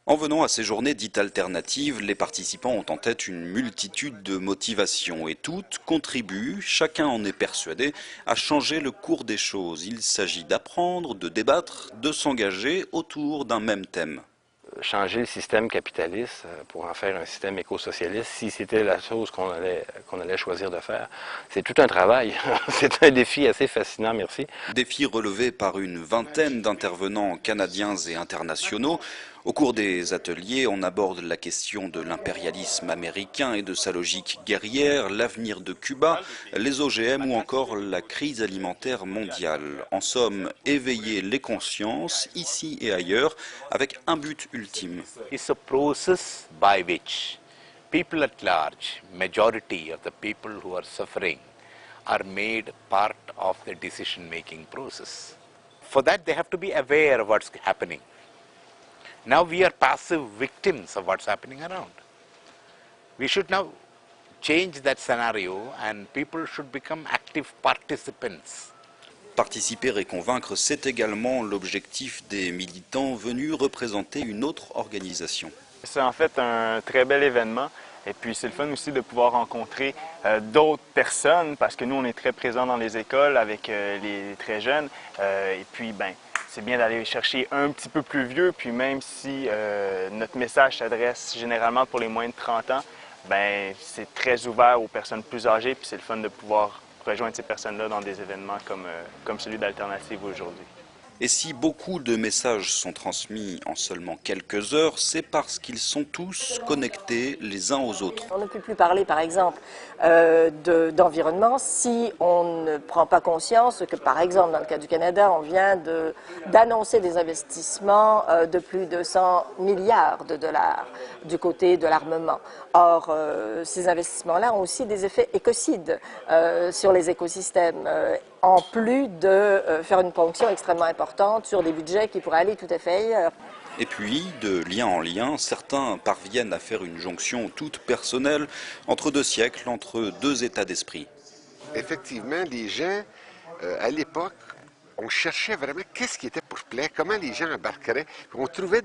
En venant à ces journées dites alternatives, les participants ont en tête une multitude de motivations et toutes contribuent, chacun en est persuadé, à changer le cours des choses. Il s'agit d'apprendre, de débattre, de s'engager autour d'un même thème. Changer le système capitaliste pour en faire un système éco-socialiste, si c'était la chose qu'on allait choisir de faire, c'est tout un travail. C'est un défi assez fascinant, merci. Défi relevé par une vingtaine d'intervenants canadiens et internationaux. Au cours des ateliers, on aborde la question de l'impérialisme américain et de sa logique guerrière, l'avenir de Cuba, les OGM ou encore la crise alimentaire mondiale. En somme, éveiller les consciences, ici et ailleurs, avec un but ultime. It's a process by which people at large, majority of the people who are suffering, are made part of the decision-making process. For that, they have to be aware of what's happening. Now we are passive victims of what's happening around. We should now change that scenario and people should become active participants. Participer et convaincre, c'est également l'objectif des militants venus représenter une autre organisation. C'est en fait un très bel événement. Et puis c'est le fun aussi de pouvoir rencontrer d'autres personnes parce que nous on est très présents dans les écoles avec les très jeunes. Et puis c'est bien d'aller chercher un petit peu plus vieux. Puis même si notre message s'adresse généralement pour les moins de 30 ans, c'est très ouvert aux personnes plus âgées. Puis c'est le fun de pouvoir rejoindre ces personnes-là dans des événements comme celui d'Alternative aujourd'hui. Et si beaucoup de messages sont transmis en seulement quelques heures, c'est parce qu'ils sont tous connectés les uns aux autres. On ne peut plus parler, par exemple, d'environnement si on ne prend pas conscience que, par exemple, dans le cas du Canada, on vient d'annoncer des investissements de plus de 100 milliards de dollars du côté de l'armement. Or, ces investissements-là ont aussi des effets écocides sur les écosystèmes, en plus de faire une ponction extrêmement importante sur des budgets qui pourraient aller tout à fait ailleurs. Et puis, de lien en lien, certains parviennent à faire une jonction toute personnelle entre deux siècles, entre deux états d'esprit. Effectivement, les gens, à l'époque, on cherchait vraiment qu'est-ce qui était pour plaire, comment les gens embarqueraient. On trouvait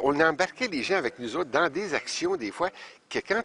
on embarquait les gens avec nous autres dans des actions, des fois, que quand